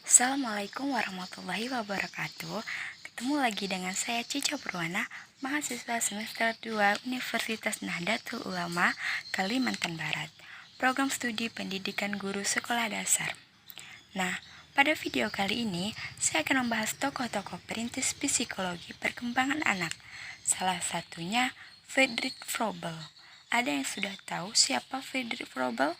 Assalamualaikum warahmatullahi wabarakatuh. Ketemu lagi dengan saya Cica Purwana, mahasiswa semester 2 Universitas Nahdlatul Ulama, Kalimantan Barat. Program studi pendidikan guru sekolah dasar. Nah, pada video kali ini saya akan membahas tokoh-tokoh perintis psikologi perkembangan anak. Salah satunya Friedrich Froebel. Ada yang sudah tahu siapa Friedrich Froebel?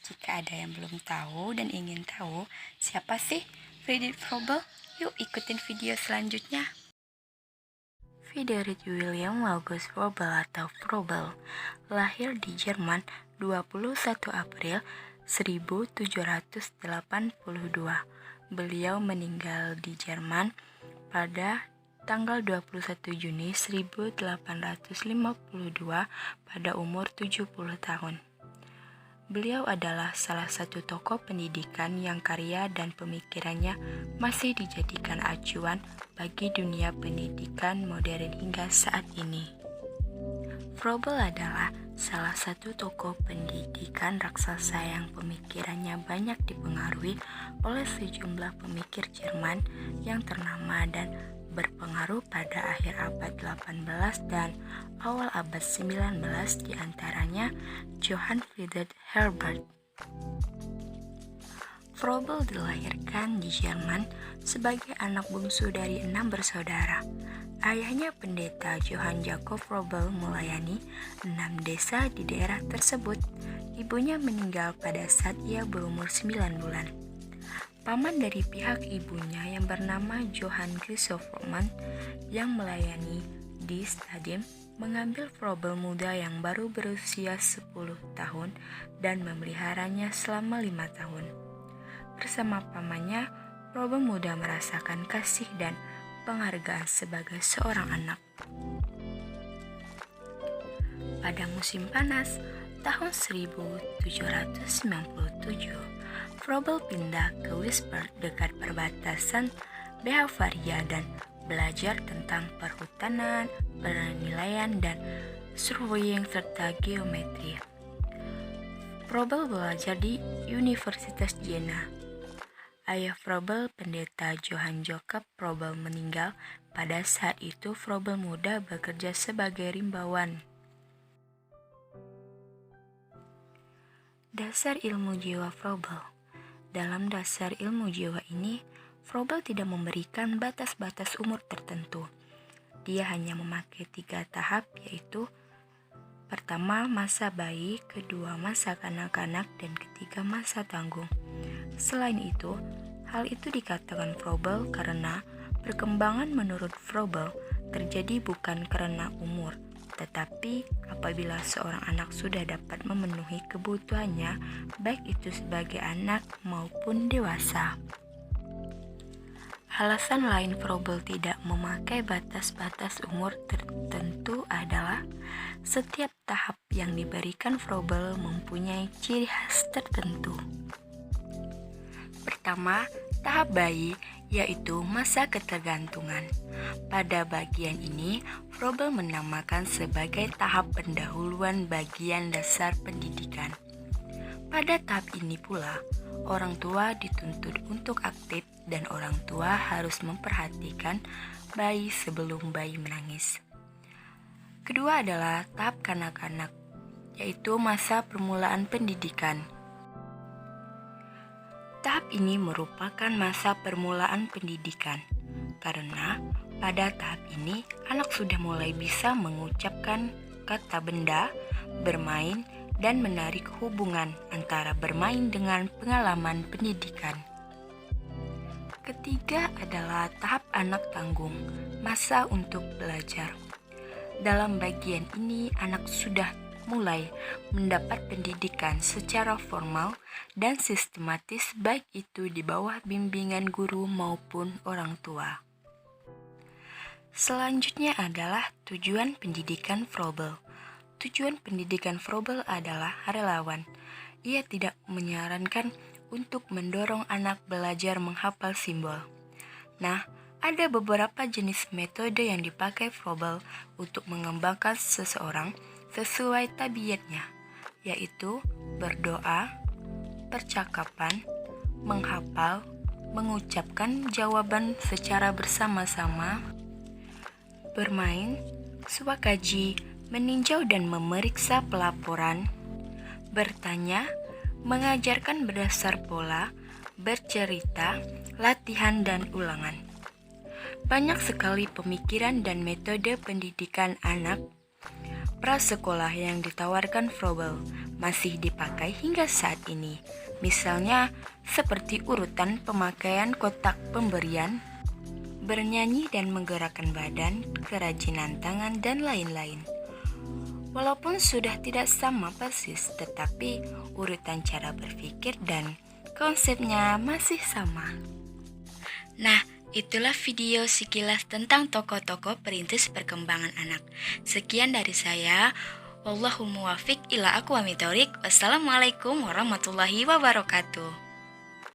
Jika ada yang belum tahu dan ingin tahu siapa sih Friedrich Froebel, yuk ikutin video selanjutnya. Friedrich William August Froebel atau Froebel lahir di Jerman 21 April 1782. Beliau meninggal di Jerman pada tanggal 21 Juni 1852 pada umur 70 tahun. Beliau adalah salah satu tokoh pendidikan yang karya dan pemikirannya masih dijadikan acuan bagi dunia pendidikan modern hingga saat ini. Froebel adalah salah satu tokoh pendidikan raksasa yang pemikirannya banyak dipengaruhi oleh sejumlah pemikir Jerman yang ternama dan berpengaruh pada akhir abad 18 dan awal abad 19, diantaranya Johann Friedrich Herbert. Froebel dilahirkan di Jerman sebagai anak bungsu dari 6 bersaudara. Ayahnya pendeta Johann Jakob Froebel melayani 6 desa di daerah tersebut. Ibunya meninggal pada saat ia berumur 9 bulan. Paman dari pihak ibunya yang bernama Johann Christophermann yang melayani di Stadium mengambil Froebel muda yang baru berusia 10 tahun dan memeliharanya selama 5 tahun. Bersama pamannya, Froebel muda merasakan kasih dan penghargaan sebagai seorang anak. Pada musim panas tahun 1797, Froebel pindah ke Wiesbaden dekat perbatasan Bavaria dan belajar tentang perhutanan, penilaian, dan surveying serta geometri. Froebel belajar di Universitas Jena. Ayah Froebel, pendeta Johann Jakob Froebel, meninggal. Pada saat itu Froebel muda bekerja sebagai rimbawan. Dasar ilmu jiwa Froebel. Dalam dasar ilmu jiwa ini, Froebel tidak memberikan batas-batas umur tertentu. Dia hanya memakai 3 tahap, yaitu pertama masa bayi, kedua masa kanak-kanak, dan ketiga masa tanggung. Selain itu, hal itu dikatakan Froebel karena perkembangan menurut Froebel terjadi bukan karena umur, tetapi apabila seorang anak sudah dapat memenuhi kebutuhannya, baik itu sebagai anak maupun dewasa. Alasan lain Froebel tidak memakai batas-batas umur tertentu adalah setiap tahap yang diberikan Froebel mempunyai ciri khas tertentu. Pertama, tahap bayi, yaitu masa ketergantungan. Pada bagian ini, Froebel menamakan sebagai tahap pendahuluan bagian dasar pendidikan. Pada tahap ini pula, orang tua dituntut untuk aktif dan orang tua harus memperhatikan bayi sebelum bayi menangis. Kedua adalah tahap kanak-kanak, yaitu masa permulaan pendidikan. Tahap ini merupakan masa permulaan pendidikan, karena pada tahap ini anak sudah mulai bisa mengucapkan kata benda, bermain, dan menarik hubungan antara bermain dengan pengalaman pendidikan. Ketiga adalah tahap anak tanggung, masa untuk belajar. Dalam bagian ini anak sudah mulai mendapat pendidikan secara formal dan sistematis, baik itu di bawah bimbingan guru maupun orang tua. Selanjutnya adalah tujuan pendidikan Froebel. Tujuan pendidikan Froebel adalah relawan. ia tidak menyarankan untuk mendorong anak belajar menghafal simbol. Nah, ada beberapa jenis metode yang dipakai Froebel untuk mengembangkan seseorang sesuai tabiatnya, yaitu berdoa, percakapan, menghafal, mengucapkan jawaban secara bersama-sama, bermain, swakaji, meninjau dan memeriksa pelaporan, bertanya, mengajarkan berdasar pola, bercerita, latihan dan ulangan. Banyak sekali pemikiran dan metode pendidikan anak prasekolah yang ditawarkan Froebel masih dipakai hingga saat ini. Misalnya seperti urutan pemakaian kotak pemberian, bernyanyi dan menggerakkan badan, kerajinan tangan, dan lain-lain. Walaupun sudah tidak sama persis, tetapi urutan cara berpikir dan konsepnya masih sama. Nah, itulah video sekilas tentang tokoh-tokoh perintis perkembangan anak. Sekian dari saya. Wallahul muwaffiq ila aqwamit thoriq. Wassalamualaikum warahmatullahi wabarakatuh.